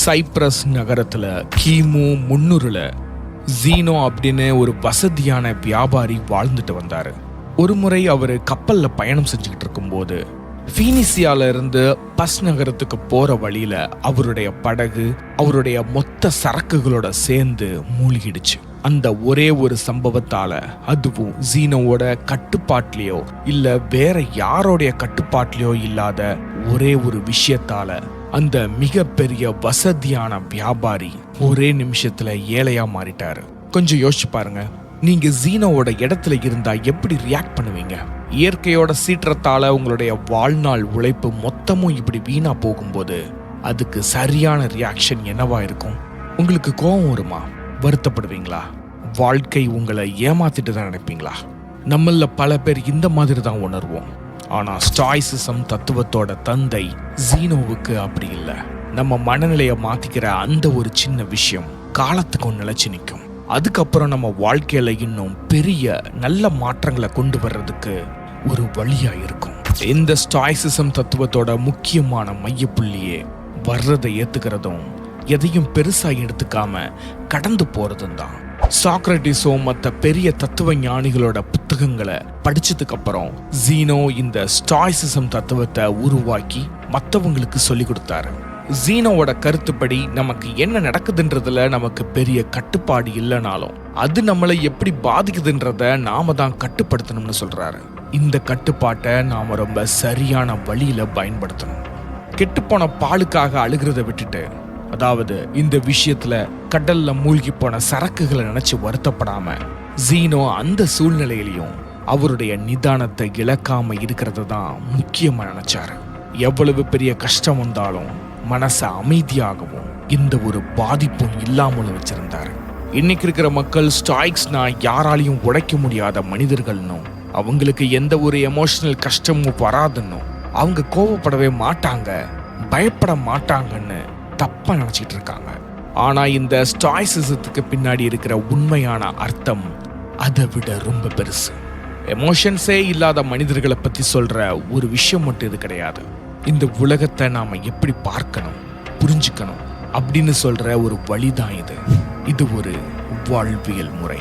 Cyprus நகரத்துல கிமு 300ல ஜீனோ அப்படின்னு ஒரு வசதியான வியாபாரி வாழ்ந்துட்டு வந்தாரு. ஒரு முறை அவர் கப்பல்ல பயணம் செஞ்சுக்கிட்டு இருக்கும்போது பீனிசியால இருந்து பஸ் நகரத்துக்கு போற வழியில அவருடைய படகு அவருடைய மொத்த சரக்குகளோட சேர்ந்து மூழ்கிடுச்சு. அந்த ஒரே ஒரு சம்பவத்தால, அதுவும் ஜீனோவோட கட்டுப்பாட்டிலையோ இல்ல வேற யாரோடைய கட்டுப்பாட்டிலையோ இல்லாத ஒரே ஒரு விஷயத்தால அந்த மிகப்பெரிய வசதியான வியாபாரி ஒரே நிமிஷத்துல ஏழையா மாறிட்டாரு. கொஞ்சம் யோசிச்சு பாருங்க, நீங்க ஜீனோவோட இடத்துல இருந்தா எப்படி ரியாக்ட் பண்ணுவீங்க? இயற்கையோட சீற்றத்தால உங்களுடைய வாழ்நாள் உழைப்பு மொத்தமும் இப்படி வீணா போகும்போது அதுக்கு சரியான ரியாக்ஷன் என்னவா இருக்கும்? உங்களுக்கு கோபம் வருமா? வருத்தப்படுவீங்களா? வாழ்க்கை உங்களை ஏமாத்திட்டு தான் நினைப்பீங்களா? நம்மள பல பேர் இந்த மாதிரி தான் உணர்வோம். ஆனா ஸ்டாய்சிசம் தத்துவத்தோட தந்தை ஜீனோவுக்கு அப்படி இல்லை. நம்ம மனநிலையை மாத்திக்கிற அந்த ஒரு சின்ன விஷயம் காலத்துக்கும் நிலைச்சு நிற்கும். அதுக்கப்புறம் நம்ம வாழ்க்கையில இன்னும் பெரிய நல்ல மாற்றங்களை கொண்டு வர்றதுக்கு ஒரு வழியா இருக்கும். இந்த ஸ்டாய்சிசம் தத்துவத்தோட முக்கியமான மையப்புள்ளியே வர்றதை ஏத்துக்கிறதும் எதையும் பெருசா எடுத்துக்காம கடந்து போறதும் தான். சாக்ரட்டிஸும் மற்ற பெரிய தத்துவ ஞானிகளோட புத்தகங்களை படிச்சதுக்கு அப்புறம் ஜீனோ இந்த ஸ்டாய்சிசம் தத்துவத்தை உருவாக்கி மற்றவங்களுக்கு சொல்லி கொடுத்தாரு. ஜீனோவோட கருத்துப்படி நமக்கு என்ன நடக்குதுன்றதுல நமக்கு பெரிய கட்டுப்பாடு இல்லைனாலும் அது நம்மளை எப்படி பாதிக்குதுன்றத நாம தான் கட்டுப்படுத்தணும்னு சொல்றாரு. இந்த கட்டுப்பாட்டை நாம ரொம்ப சரியான வழியில பயன்படுத்தணும். கெட்டுப்போன பாலுக்காக அழுகிறத விட்டுட்டு, அதாவது இந்த விஷயத்துல கடல்ல மூழ்கி போன சரக்குகளை நினைச்சு வருத்தப்படாம ஜீனோ அந்த சூழ்நிலையிலையும் அவருடைய நிதானத்தை இழக்காம இருக்கிறது தான் முக்கியமா நினைச்சாரு. எவ்வளவு பெரிய கஷ்டம் வந்தாலும் மனசை அமைதியாகவும் எந்த ஒரு பாதிப்பும் இல்லாமலும் வச்சிருந்தாரு. இன்னைக்கு இருக்கிற மக்கள் ஸ்டாய்க்ஸ்னா யாராலையும் உடைக்க முடியாத மனிதர்கள்னும், அவங்களுக்கு எந்த ஒரு எமோஷனல் கஷ்டமும் வராதுன்னும், அவங்க கோபப்படவே மாட்டாங்க, பயப்பட மாட்டாங்கன்னு தப்பா நினைச்சிட்டு இருக்காங்க. ஆனா இந்த ஸ்டாய்சிசத்துக்கு பின்னாடி இருக்கிற உண்மையான அர்த்தம் அதை விட ரொம்ப பெருசு. எமோஷன்ஸே இல்லாத மனிதர்களை பத்தி சொல்ற ஒரு விஷயம் மட்டும் இது கிடையாது. இந்த உலகத்தை நாம எப்படி பார்க்கணும், புரிஞ்சுக்கணும் அப்படின்னு சொல்ற ஒரு வழிதான் இது. இது ஒரு வாழ்வியல் முறை.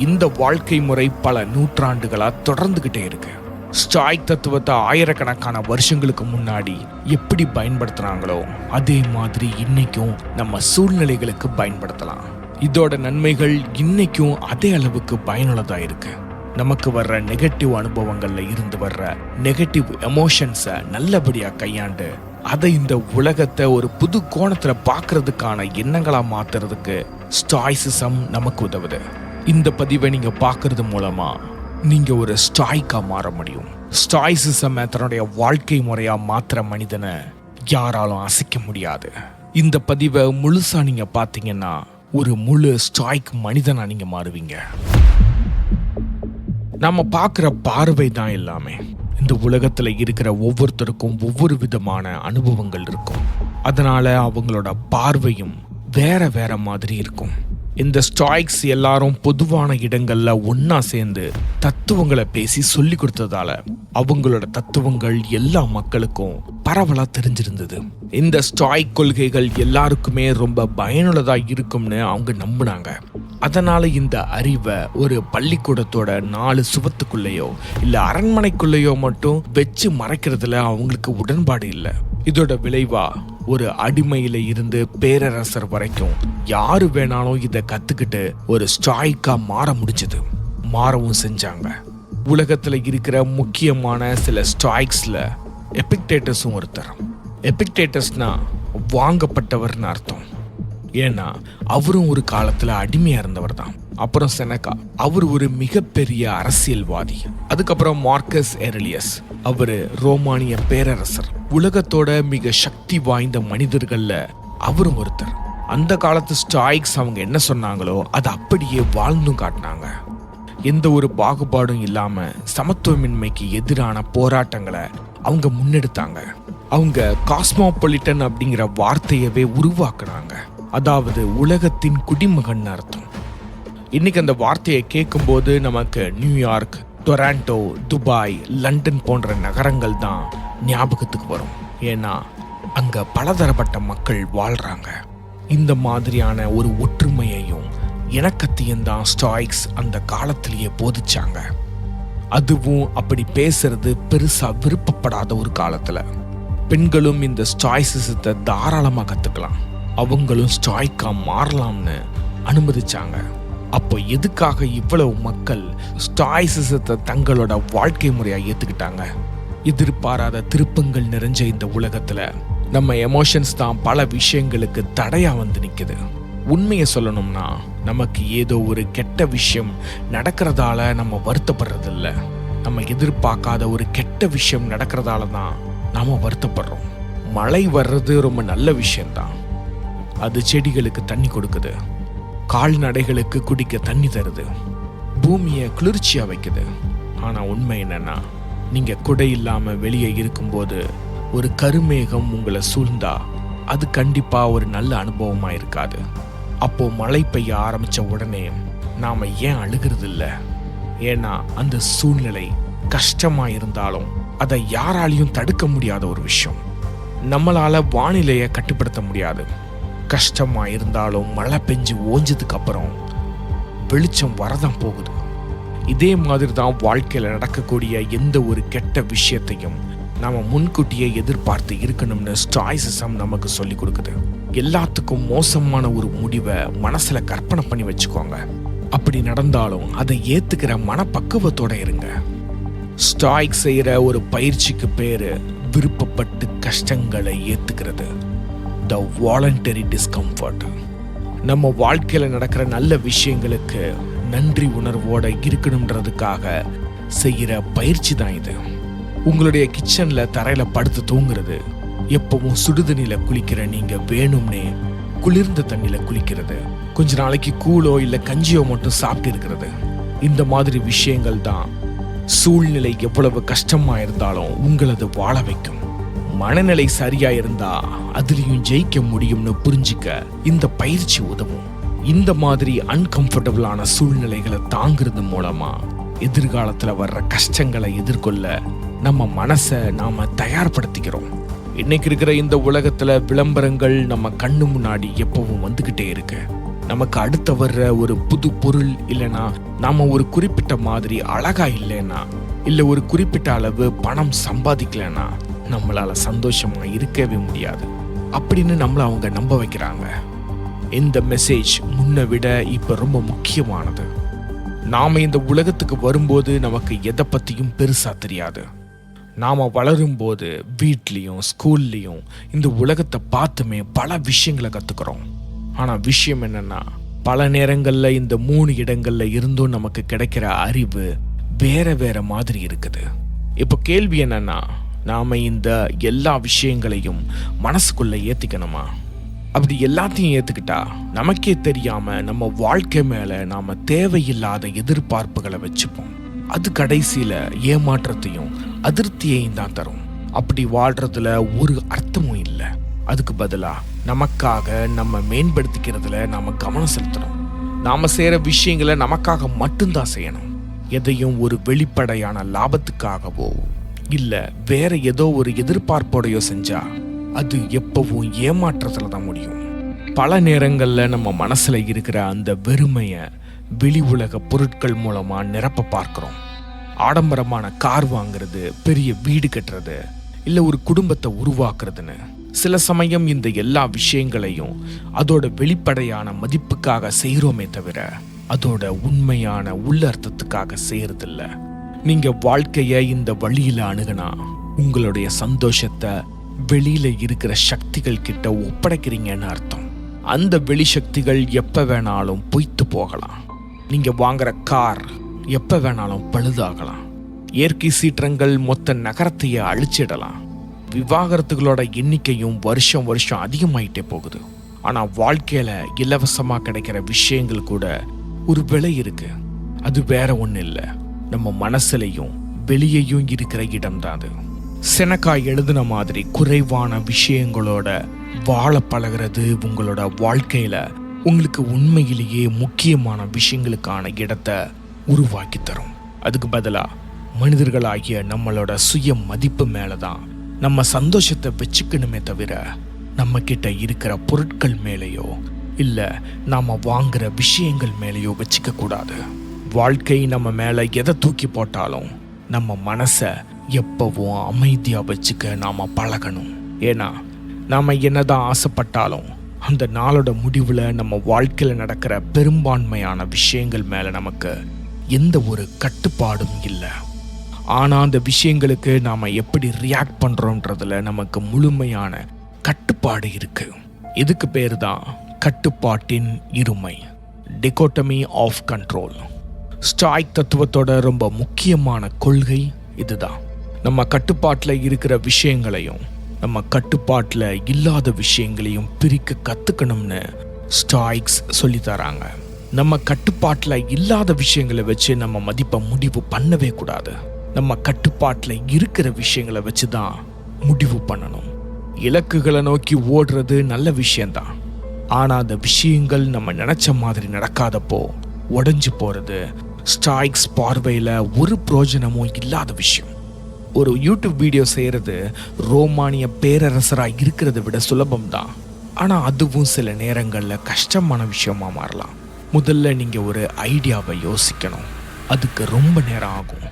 இந்த வாழ்க்கை முறை பல நூற்றாண்டுகளா தொடர்ந்துகிட்டே இருக்கு. ஸ்டாய்க் தத்துவத்தை ஆயிரக்கணக்கான வருஷங்களுக்கு முன்னாடி எப்படி பயன்படுத்துறாங்களோ அதே மாதிரி இன்னைக்கும் நம்ம சூழ்நிலைகளுக்கு பயன்படுத்தலாம். இதோட நன்மைகள் இன்னைக்கும் அதே அளவுக்கு பயனுள்ளதா இருக்கு. நமக்கு வர்ற நெகட்டிவ் அனுபவங்கள்ல இருந்து வர்ற நெகட்டிவ் எமோஷன்ஸை நல்லபடியா கையாண்டு அதை இந்த உலகத்தை ஒரு புது கோணத்துல பார்க்கறதுக்கான எண்ணங்களா மாத்துறதுக்கு ஸ்டாய்சிசம் நமக்கு உதவுது. இந்த பதிவை நீங்க பார்க்கறது மூலமா நீங்க ஒரு ஸ்டாய்க்கா மாற முடியும். ஸ்டாய்சிசம் தன்னுடைய வாழ்க்கை முறையா மாத்துற மனிதனை யாராலும் அசைக்க முடியாது. இந்த பதிவை முழுசா நீங்க பாத்தீங்கன்னா ஒரு முழு ஸ்டாய்க் மனிதனா நீங்க மாறுவீங்க. நம்ம பார்க்குற பார்வை தான் எல்லாமே. இந்த உலகத்துல இருக்கிற ஒவ்வொருத்தருக்கும் ஒவ்வொரு விதமான அனுபவங்கள் இருக்கும். அதனால அவங்களோட பார்வையும் வேற வேற மாதிரி இருக்கும். இந்த ஸ்டாய்க்ஸ் எல்லாரும் பொதுவான இடங்கள்ல ஒன்னா சேர்ந்து தத்துவங்களை பேசி சொல்லி கொடுத்ததால அவங்களோட தத்துவங்கள் எல்லா மக்களுக்கும் பரவலா தெரிஞ்சிருந்தது. இந்த ஸ்டாய்க் கொள்கைகள் எல்லாருக்குமே ரொம்ப பயனுள்ளதா இருக்கும்னு அவங்க நம்பினாங்க. அதனால இந்த அறிவை ஒரு பள்ளிக்கூடத்தோட 4 சுவத்துக்குள்ளேயோ இல்ல அரண்மனைக்குள்ளேயோ மட்டும் வச்சு மறைக்கிறதுல அவங்களுக்கு உடன்பாடு இல்லை. இதோட விளைவா ஒரு அடிமையில இருந்து பேரரசர் வரைக்கும் யாரு வேணாலும் இதை கத்துக்கிட்டு ஒரு ஸ்டாய்க்கா மாற முடிஞ்சது. மாறவும் செஞ்சாங்க. உலகத்துல இருக்கிற முக்கியமான சில ஸ்டாய்க்ஸ்ல எபிக்டேட்டஸும் ஒருத்தர். எபிக்டேட்டஸ்னா வாங்கப்பட்டவர்னு அர்த்தம். ஏன்னா அவரும் ஒரு காலத்துல அடிமையா இருந்தவர் தான். அப்புறம் செனகா, அவர் ஒரு மிகப்பெரிய அரசியல்வாதி. அதுக்கப்புறம் மார்க்கஸ் ஏரலியஸ், அவரு ரோமானிய பேரரசர். உலகத்தோட மிக சக்தி வாய்ந்த மனிதர்கள்ல அவரும் ஒருத்தர். அந்த காலத்து ஸ்டாய்க்ஸ் அவங்க என்ன சொன்னாங்களோ அதை அப்படியே வாழ்ந்தும் காட்டினாங்க. எந்த ஒரு பாகுபாடும் இல்லாம சமத்துவமின்மைக்கு எதிரான போராட்டங்களை அவங்க முன்னெடுத்தாங்க. அவங்க காஸ்மோபாலிட்டன் அப்படிங்கிற வார்த்தையவே உருவாக்குனாங்க. அதாவது உலகத்தின் குடிமகன் அர்த்தம். இன்னைக்கு அந்த வார்த்தையை கேட்கும்போது நமக்கு நியூயார்க், டொராண்டோ, துபாய், லண்டன் போன்ற நகரங்கள் தான் ஞாபகத்துக்கு வரும். ஏன்னா அங்க பலதரப்பட்ட மக்கள் வாழ்றாங்க. இந்த மாதிரியான ஒரு ஒற்றுமையையும் இணக்கத்தையும் தான் ஸ்டாய்க்ஸ் அந்த காலத்திலேயே போதிச்சாங்க. அதுவும் அப்படி பேசுறது பெருசா விருப்பப்படாத ஒரு காலத்துல பெண்களும் இந்த ஸ்டாய்சிசத்தை தாராளமா கத்துக்கலாம், அவங்களும் ஸ்டாய்க்கா மாறலாம்னு அனுமதிச்சாங்க. அப்போ எதுக்காக இவ்வளவு மக்கள் ஸ்டாய்சிசத்தை தங்களோட வாழ்க்கை முறையா ஏத்துக்கிட்டாங்க? எதிர்பாராத திருப்பங்கள் நிறைஞ்ச இந்த உலகத்துல நம்ம எமோஷன்ஸ் தான் பல விஷயங்களுக்கு தடையா வந்து நிக்குது. உண்மையை சொல்லணும்னா நமக்கு ஏதோ ஒரு கெட்ட விஷயம் நடக்கிறதால நம்ம வருத்தப்படுறது இல்லை, நம்ம எதிர்பார்க்காத ஒரு கெட்ட விஷயம் நடக்கிறதால தான் நாம வருத்தப்படுறோம். மழை வர்றது ரொம்ப நல்ல விஷயம்தான். அது செடிகளுக்கு தண்ணி கொடுக்குது, கால்நடைகளுக்கு குடிக்க தண்ணி தருது, பூமியை குளிர்ச்சியா வைக்குது. ஆனா உண்மை என்னன்னா, நீங்க குடை இல்லாம வெளியே இருக்கும்போது ஒரு கருமேகம் உங்களை சூழ்ந்தா அது கண்டிப்பா ஒரு நல்ல அனுபவமா இருக்காது. அப்போ மழை பெய்ய ஆரம்பிச்ச உடனே நாம ஏன் அழுகிறது இல்லை? ஏன்னா அந்த சூழ்நிலை கஷ்டமா இருந்தாலும் அதை யாராலையும் தடுக்க முடியாத ஒரு விஷயம். நம்மளால வானிலையை கட்டுப்படுத்த முடியாது. கஷ்டமா இருந்தாலும் மழை பெஞ்சு ஓஞ்சதுக்கு அப்புறம் வெளிச்சம் வரதான் போகுது. இதே மாதிரி தான் வாழ்க்கையில நடக்கக்கூடிய எந்த ஒரு கெட்ட விஷயத்தையும் நாம முன்கூட்டியே எதிர்பார்த்து இருக்கணும்னு ஸ்டாய்சிசம் நமக்கு சொல்லி கொடுக்குது. எல்லாத்துக்கும் மோசமான ஒரு முடிவை மனசுல கற்பனை பண்ணி வச்சுக்கோங்க. அப்படி நடந்தாலும் அதை ஏத்துக்கிற மனப்பக்குவத்தோட இருங்க. ஸ்டாய்க் செய்யற ஒரு பயிற்சிக்கு பேரு விருப்பப்பட்டு கஷ்டங்களை ஏத்துக்கிறது, த வாலண்டரி டிஸ்கம்ஃபர்ட். நம்ம வாழ்க்கையில நடக்கிற நல்ல விஷயங்களுக்கு நன்றி உணர்வோட இருக்கணும்ன்றதுக்காக செய்யற பயிற்சி தான் இது. உங்களுடைய கிச்சன்ல தரையில படுத்து தூங்குறது, எப்பவும் சுடுதண்ணில குளிக்கிற நீங்க வேணும்னே குளிர்ந்த தண்ணியில குளிக்கிறது, கொஞ்ச நாளைக்கு கூழோ இல்ல கஞ்சியோ மட்டும் சாப்பிட்டு இருக்கிறது, இந்த மாதிரி விஷயங்கள் தான் சூழ்நிலை எவ்வளவு கஷ்டமா இருந்தாலும் உங்களது வாழ வைக்கும். மனநிலை சரியா இருந்தா அதுலயும் ஜெயிக்க முடியும்னு புரிஞ்சுக்க இந்த பயிற்சி உதவும். இந்த மாதிரி அன்கம்ஃபர்டபுளான சூழ்நிலைகளை தாங்கிறது மூலமா எதிர்காலத்துல வர்ற கஷ்டங்களை எதிர்கொள்ள நம்ம மனசை நாம தயார்படுத்திக்கிறோம். இன்னைக்கு இருக்கிற இந்த உலகத்துல விளம்பரங்கள் நம்ம கண்ணு முன்னாடி எப்பவும் வந்துகிட்டே இருக்கு. நமக்கு அடுத்த வர்ற ஒரு புது பொருள் இல்லைன்னா, நாம ஒரு குறிப்பிட்ட மாதிரி அழகா இல்லைன்னா, இல்ல ஒரு குறிப்பிட்ட அளவு பணம் சம்பாதிக்கலன்னா நம்மளால சந்தோஷமா இருக்கவே முடியாது அப்படின்னு நம்மள அவங்க நம்ப வைக்கிறாங்க. இந்த மெசேஜ் முன்ன விட இப்ப ரொம்ப முக்கியமானது. நாம இந்த உலகத்துக்கு வரும்போது நமக்கு எதை பத்தியும் பெருசா தெரியாது. நாம வளரும் போது வீட்லயும் ஸ்கூல்லையும் இந்த உலகத்தை பார்த்துமே பல விஷயங்களை கத்துக்கிறோம். ஆனா விஷயம் என்னன்னா, பல நேரங்கள்ல இந்த 3 இடங்கள்ல இருந்தும் நமக்கு கிடைக்கிற அறிவு வேற வேற மாதிரி இருக்குது. இப்போ கேள்வி என்னன்னா, நாம இந்த எல்லா விஷயங்களையும் மனசுக்குள்ள ஏத்திக்கணுமா? அப்படி எல்லாத்தையும் ஏத்துக்கிட்டா நமக்கே தெரியாம நம்ம வாழ்க்கை மேல நாம தேவையில்லாத எதிர்பார்ப்புகளை வச்சுப்போம். அது கடைசியில ஏமாற்றத்தையும் அதிருப்தியையும் தான் தரும். அப்படி வாழ்றதுல ஒரு அர்த்தமும் இல்லை. அதுக்கு பதிலா நமக்காக நம்ம மேம்படுத்திக்கிறதுல நாம கவனம் செலுத்தணும். நாம செய்யற விஷயங்களை நமக்காக மட்டும்தான் செய்யணும். எதையும் ஒரு வெளிப்படையான லாபத்துக்காகவோ இல்ல வேற ஏதோ ஒரு எதிர்பார்ப்போடையோ செஞ்சா அது எப்பவும் ஏமாற்றத்துல தான் முடியும். பல நேரங்கள்ல நம்ம மனசுல இருக்கிற அந்த வெறுமைய வெளி உலக பொருட்கள் மூலமா நிரப்ப பார்க்கிறோம். ஆடம்பரமான கார் வாங்குறது, பெரிய வீடு கட்டுறது, இல்ல ஒரு குடும்பத்தை உருவாக்குறதுன்னு சில சமயம் இந்த எல்லா விஷயங்களையும் அதோட வெளிப்படையான மதிப்புக்காக செய்யறோமே தவிர அதோட உண்மையான உள்ளர்த்தத்துக்காக செய்யறதில்ல. நீங்க வாழ்க்கைய இந்த வழியில அணுகுனா உங்களுடைய சந்தோஷத்தை வெளியில இருக்கிற சக்திகள் கிட்ட ஒப்படைக்கிறீங்கன்னு அர்த்தம். அந்த வெளி சக்திகள் எப்ப வேணாலும் பொய்த்து போகலாம். நீங்க வாங்குற கார் எப்ப வேணாலும் பழுதாகலாம். இயற்கை சீற்றங்கள் மொத்த நகரத்தையே அழிச்சிடலாம். விவாகரத்துகளோட எண்ணிக்கையும் வருஷம் வருஷம் அதிகமாயிட்டே போகுது. ஆனா வாழ்க்கையில இலவசமா கிடைக்கிற விஷயங்கள் கூட ஒரு விலை இருக்கு. அது வேற ஒண்ணு இல்ல, நம்ம மனசுலையும் வெளியேயும் இருக்கிற இடம் தான் அது. செனக்கா எழுதின மாதிரி குறைவான விஷயங்களோட வாழ பழகிறது உங்களோட வாழ்க்கையில உங்களுக்கு உண்மையிலேயே முக்கியமான விஷயங்களுக்கான இடத்தை உருவாக்கி தரும். அதுக்கு பதிலா மனிதர்களாகிய நம்மளோட சுய மதிப்பு மேலதான் நம்ம சந்தோஷத்தை வச்சுக்கணுமே தவிர நம்ம கிட்ட இருக்கிற பொருட்கள் மேலேயோ இல்ல நாம வாங்குற விஷயங்கள் மேலேயோ வச்சுக்க கூடாது. வாழ்க்கை நம்ம மேல எதை தூக்கி போட்டாலும் நம்ம மனசை எப்பவும் அமைதியா வச்சுக்க நாம பழகணும். ஏன்னா நாம என்னதான் ஆசைப்பட்டாலும் அந்த நாளோட முடிவுல நம்ம வாழ்க்கையில நடக்கிற பெரும்பான்மையான விஷயங்கள் மேல நமக்கு எந்த ஒரு கட்டுப்பாடும் இல்லை. ஆனா அந்த விஷயங்களுக்கு நாம எப்படி ரியாக்ட் பண்றோம்ன்றதுல நமக்கு முழுமையான கட்டுப்பாடு இருக்கு. இதுக்கு பேரு தான் கட்டுப்பாட்டின் இருமை, டிகோட்டமி ஆஃப் கண்ட்ரோல். ஸ்டாய்க் தத்துவத்தோட ரொம்ப முக்கியமான கொள்கை இதுதான். நம்ம கட்டுப்பாட்டில் இருக்கிற விஷயங்களையும் நம்ம கட்டுப்பாட்டில் இல்லாத விஷயங்களையும் பிரிக்க கற்றுக்கணும்னு ஸ்டாய்க்ஸ் சொல்லி தராங்க. நம்ம கட்டுப்பாட்டில் இல்லாத விஷயங்களை வச்சு நம்ம மதிப்பை முடிவு பண்ணவே கூடாது. நம்ம கட்டுப்பாட்டில் இருக்கிற விஷயங்களை வச்சு தான் முடிவு பண்ணணும். இலக்குகளை நோக்கி ஓடுறது நல்ல விஷயம்தான். ஆனால் அந்த விஷயங்கள் நம்ம நினச்ச மாதிரி நடக்காதப்போ உடஞ்சி போகிறது ஸ்டாய்க்ஸ் பார்வையில் ஒரு பிரயோஜனமும் இல்லாத விஷயம். ஒரு யூடியூப் வீடியோ செய்கிறது ரோமானிய பேரரசராக இருக்கிறத விட சுலபம்தான். ஆனால் அதுவும் சில நேரங்களில் கஷ்டமான விஷயமா மாறலாம். முதல்ல நீங்கள் ஒரு ஐடியாவை யோசிக்கணும். அதுக்கு ரொம்ப நேரம் ஆகும்.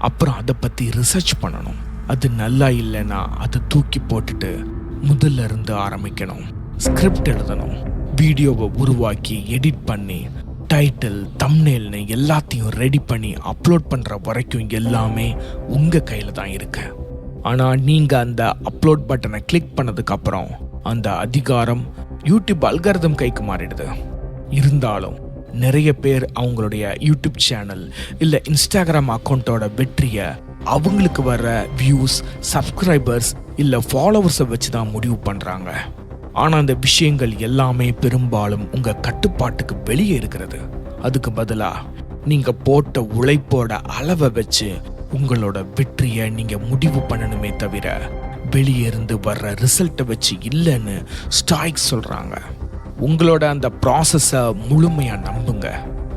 அப்புறம் அதை பற்றி ரிசர்ச் பண்ணணும். அது நல்லா இல்லைன்னா அதை தூக்கி போட்டுட்டு முதல்ல இருந்து ஆரம்பிக்கணும். ஸ்கிரிப்ட் எழுதணும். வீடியோவை உருவாக்கி எடிட் பண்ணி டைட்டில் தம்ப்நெயில்னு எல்லாத்தையும் ரெடி பண்ணி அப்லோட் பண்ணுற வரைக்கும் எல்லாமே உங்கள் கையில் தான் இருக்கு. ஆனால் நீங்கள் அந்த அப்லோட் பட்டனை கிளிக் பண்ணதுக்கப்புறம் அந்த அதிகாரம் யூடியூப் அல்காரிதம் கைக்கு மாறிடுது. இருந்தாலும் நிறைய பேர் அவங்களுடைய யூடியூப் சேனல் இல்லை இன்ஸ்டாகிராம் அக்கௌண்ட்டோட வெற்றியை அவங்களுக்கு வர வியூஸ், சப்ஸ்கிரைபர்ஸ் இல்லை ஃபாலோவர்ஸை வச்சு தான் முடிவு பண்ணுறாங்க. ஆனால் அந்த விஷயங்கள் எல்லாமே பெரும்பாலும் உங்கள் கட்டுப்பாட்டுக்கு வெளியே இருக்கிறது. அதுக்கு பதிலாக நீங்கள் போட்ட உழைப்போட அளவை வச்சு உங்களோட வெற்றியை நீங்கள் முடிவு பண்ணணுமே தவிர வெளியே இருந்து வர்ற ரிசல்ட்டை வச்சு இல்லைன்னு ஸ்டாய்க்ஸ் சொல்கிறாங்க. உங்களோட அந்த ப்ராசஸை முழுமையாக நம்புங்க.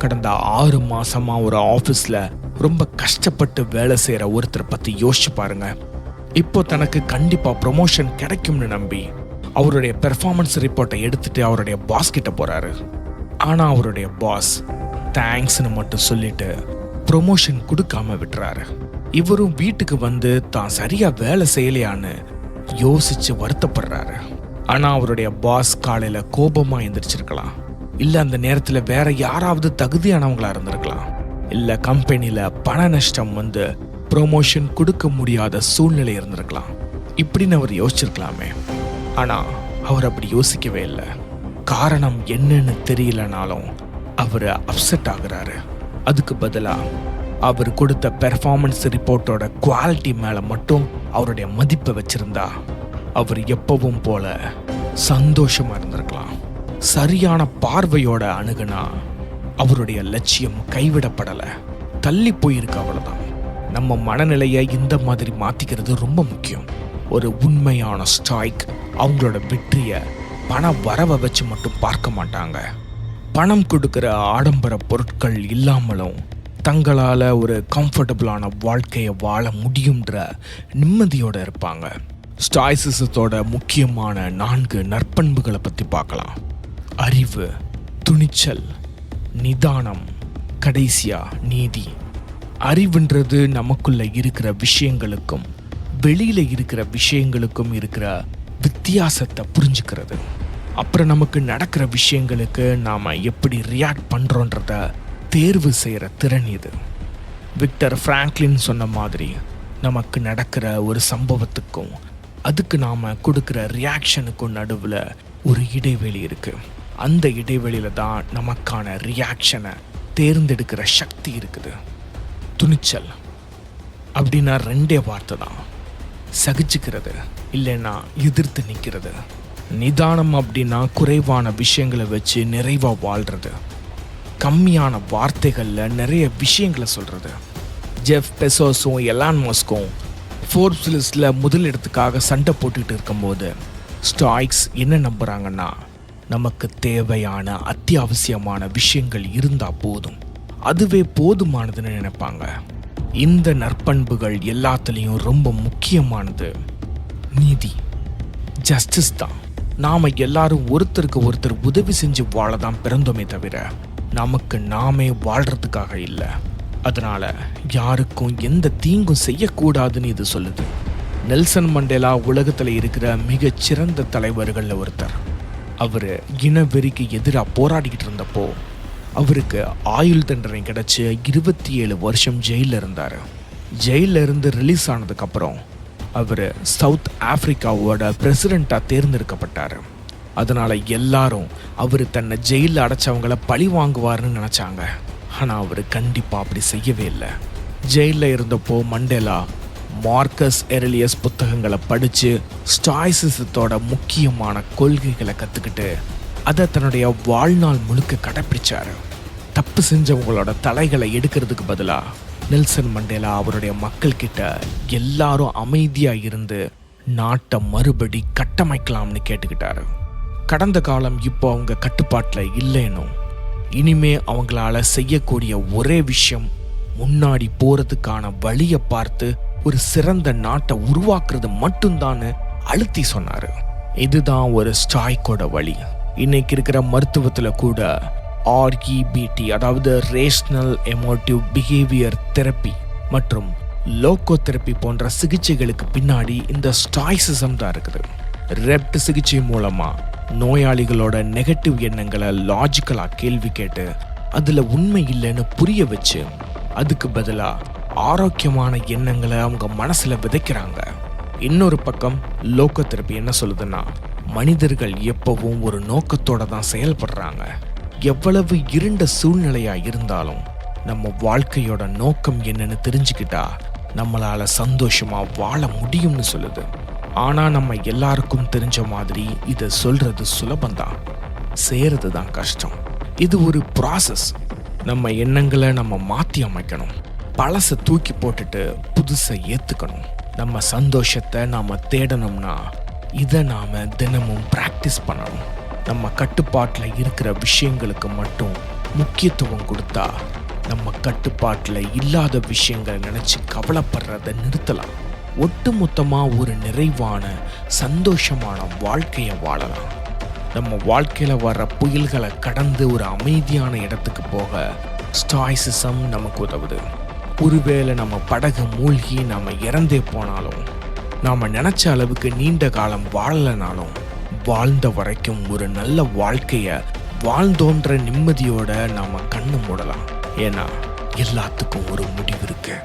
கடந்த 6 மாசமா ஒரு ஆஃபீஸில் ரொம்ப கஷ்டப்பட்டு வேலை செய்கிற ஒருத்தரை பற்றி யோசிச்சு பாருங்க. இப்போ தனக்கு கண்டிப்பாக ப்ரொமோஷன் கிடைக்கும்னு நம்பி அவருடைய பெர்ஃபார்மன்ஸ் ரிப்போர்ட்டை எடுத்துட்டு அவருடைய பாஸ் கிட்ட போறாரு. ஆனால் அவருடைய பாஸ் தேங்க்ஸ்னு மட்டும் சொல்லிட்டு ப்ரொமோஷன் கொடுக்காம விட்டுறாரு. இவரும் வீட்டுக்கு வந்து தான் சரியா வேலை செய்யலையான்னு யோசிச்சு வருத்தப்படுறாரு. ஆனால் அவருடைய பாஸ் காலையில் கோபமாக எந்திரிச்சிருக்கலாம். இல்லை அந்த நேரத்தில் வேற யாராவது தகுதியானவங்களா இருந்திருக்கலாம். இல்லை கம்பெனியில் பண நஷ்டம் வந்து ப்ரொமோஷன் கொடுக்க முடியாத சூழ்நிலை இருந்திருக்கலாம். இப்படின்னு அவர் யோசிச்சிருக்கலாமே. ஆனால் அவர் அப்படி யோசிக்கவே இல்லை. காரணம் என்னன்னு தெரியலனாலும் அவர் அப்செட் ஆகுறாரு. அதுக்கு பதிலாக அவர் கொடுத்த பெர்ஃபார்மன்ஸ் ரிப்போர்ட்டோட குவாலிட்டி மேலே மட்டும் அவருடைய மதிப்பை வச்சிருந்தா அவர் எப்பவும் போல சந்தோஷமா இருந்திருக்கலாம். சரியான பார்வையோட அணுகுனா அவருடைய லட்சியம் கைவிடப்படலை, தள்ளி போயிருக்கு. அவ்வளவுதான். நம்ம மனநிலையை இந்த மாதிரி மாத்திக்கிறது ரொம்ப முக்கியம். ஒரு உண்மையான ஸ்டாய்க் அவங்களோட வெற்றியை பண வரவை வச்சு மட்டும் பார்க்க மாட்டாங்க. பணம் கொடுக்கிற ஆடம்பர பொருட்கள் இல்லாமலும் தங்களால் ஒரு கம்ஃபர்டபுளான வாழ்க்கையை வாழ முடியுன்ற நிம்மதியோடு இருப்பாங்க. ஸ்டாய்சிசத்தோட முக்கியமான 4 நற்பண்புகளை பற்றி பார்க்கலாம். அறிவு, துணிச்சல், நிதானம், கடைசியா நீதி. அறிவுன்றது நமக்குள்ள இருக்கிற விஷயங்களுக்கும் வெளியில இருக்கிற விஷயங்களுக்கும் இருக்கிற வித்தியாசத்தை புரிஞ்சுக்கிறது. அப்புறம் நமக்கு நடக்கிற விஷயங்களுக்கு நாம எப்படி ரியாக்ட் பண்றோன்றத தேர்வு செய்யற திறன் இது. விக்டர் பிராங்க்லின் சொன்ன மாதிரி நமக்கு நடக்கிற ஒரு சம்பவத்துக்கும் அதுக்கு நாம கொடுக்கிற ரியாக்ஷனுக்கும் நடுவில் ஒரு இடைவெளி இருக்கு. அந்த இடைவெளியில தான் நமக்கான ரியாக்ஷனை தேர்ந்தெடுக்கிற சக்தி இருக்குது. துணிச்சல் அப்படின்னா 2 வார்த்தை தான். சகிச்சுக்கிறது இல்லைன்னா எதிர்த்து நிற்கிறது. நிதானம் அப்படின்னா குறைவான விஷயங்களை வச்சு நிறைவாக வாழ்கிறது. கம்மியான வார்த்தைகளில் நிறைய விஷயங்களை சொல்கிறது. ஜெஃப் பெசோஸும் எலான் மஸ்கும் ஃபோர்ப்ஸ் லிஸ்டில் முதலிடத்துக்காக சண்டை போட்டுக்கிட்டு இருக்கும்போது ஸ்டாய்க்ஸ் என்ன நம்புகிறாங்கன்னா, நமக்கு தேவையான அத்தியாவசியமான விஷயங்கள் இருந்தால் போதும், அதுவே போதுமானதுன்னு நினைப்பாங்க. இந்த நற்பண்புகள் எல்லாத்துலேயும் ரொம்ப முக்கியமானது நீதி, ஜஸ்டிஸ் தான். நாம எல்லாரும் ஒருத்தருக்கு ஒருத்தர் உதவி செஞ்சு வாழதான் பிறந்தோமே தவிர நமக்கு நாமே வாழ்றதுக்காக இல்லை. அதனால யாருக்கும் எந்த தீங்கும் செய்யக்கூடாதுன்னு இது சொல்லுது. நெல்சன் மண்டேலா உலகத்துல இருக்கிற மிகச்சிறந்த தலைவர்கள்ல ஒருத்தர். அவரு இனவெறிக்கு எதிராக போராடிக்கிட்டு இருந்தப்போ அவருக்கு ஆயுள் தண்டனை கிடைச்சு 27 வருஷம் ஜெயிலில் இருந்தார். ஜெயிலில் இருந்து ரிலீஸ் ஆனதுக்கப்புறம் அவர் சவுத் ஆப்பிரிக்காவோட பிரசிடெண்ட்டாக தேர்ந்தெடுக்கப்பட்டார். அதனால் எல்லாரும் அவர் தன்னை ஜெயிலில் அடைச்சவங்கள பழி வாங்குவார்னு நினச்சாங்க. ஆனால் அவர் கண்டிப்பாக அப்படி செய்யவே இல்லை. ஜெயிலில் இருந்தப்போ மண்டேலா மார்க்கஸ் எரலியஸ் புத்தகங்களை படித்து ஸ்டாய்சிசத்தோட முக்கியமான கொள்கைகளை கற்றுக்கிட்டு அதை தன்னுடைய வாழ்நாள் முழுக்க கடைப்பிடிச்சார். தப்பு செஞ்சவங்களோட தலைகளை எடுக்கிறதுக்கு பதிலாக நெல்சன் மண்டேலா அவருடைய மக்கள்கிட்ட எல்லாரும் அமைதியாக இருந்து நாட்டை மறுபடி கட்டமைக்கலாம்னு கேட்டுக்கிட்டாரு. கடந்த காலம் இப்போ அவங்க கட்டுப்பாட்டில் இல்லைன்னும் இனிமே அவங்களால செய்யக்கூடிய ஒரே விஷயம் முன்னாடி போகிறதுக்கான வழியை பார்த்து ஒரு சிறந்த நாட்டை உருவாக்குறது மட்டும்தான் அழுத்தி சொன்னார். இதுதான் ஒரு ஸ்டாய்க்கோட வழி. இன்னைக்கு இருக்கிற மருத்துவத்தில் கூட REBT, அதாவது ரேஷனல் எமோட்டிவ் பிஹேவியர் தெரப்பி மற்றும் லோகோ தெரப்பி போன்ற சிகிச்சைகளுக்கு பின்னாடி இந்த ஸ்டாய்சிசம் தான் இருக்குது. ரெப்ட் சிகிச்சை மூலமா நோயாளிகளோட நெகட்டிவ் எண்ணங்களை லாஜிக்கலாக கேள்வி கேட்டு அதில் உண்மை இல்லைன்னு புரிய வச்சு அதுக்கு பதிலாக ஆரோக்கியமான எண்ணங்களை அவங்க மனசில் விதைக்கிறாங்க. இன்னொரு பக்கம் லோகோ தெரப்பி என்ன சொல்லுதுன்னா, மனிதர்கள் எப்பவும் ஒரு நோக்கத்தோட தான் செயல்படுறாங்க. எவ்வளவு இருண்ட சூழ்நிலையா இருந்தாலும் நம்ம வாழ்க்கையோட நோக்கம் என்னன்னு தெரிஞ்சுக்கிட்டா நம்மளால சந்தோஷமா வாழ முடியும்னு சொல்லுது. ஆனா நம்ம எல்லாருக்கும் தெரிஞ்ச மாதிரி இதை சொல்றது சுலபந்தான், செய்யறது தான் கஷ்டம். இது ஒரு ப்ராசஸ். நம்ம எண்ணங்களை நம்ம மாற்றி அமைக்கணும். பழசை தூக்கி போட்டுட்டு புதுசை ஏற்றுக்கணும். நம்ம சந்தோஷத்தை நாம் தேடணும்னா இதை நாம் தினமும் ப்ராக்டிஸ் பண்ணணும். நம்ம கட்டுப்பாட்டில் இருக்கிற விஷயங்களுக்கு மட்டும் முக்கியத்துவம் கொடுத்தா நம்ம கட்டுப்பாட்டில் இல்லாத விஷயங்களை நினச்சி கவலைப்படுறதை நிறுத்தலாம். ஒட்டுமொத்தமாக ஒரு நிறைவான சந்தோஷமான வாழ்க்கையை வாழலாம். நம்ம வாழ்க்கையில் வர்ற புயல்களை கடந்து ஒரு அமைதியான இடத்துக்கு போக ஸ்டாய்சிசம் நமக்கு உதவுது. ஒருவேளை நம்ம படகு மூழ்கி நாம் இறந்தே போனாலும், நாம் நினச்ச அளவுக்கு நீண்ட காலம் வாழலைனாலும், வாழ்ந்த வரைக்கும் ஒரு நல்ல வாழ்க்கையை வாழ்ந்தோன்ற நிம்மதியோட நாம் கண்ணு மூடலாம். ஏன்னா எல்லாத்துக்கும் ஒரு முடிவு இருக்கு.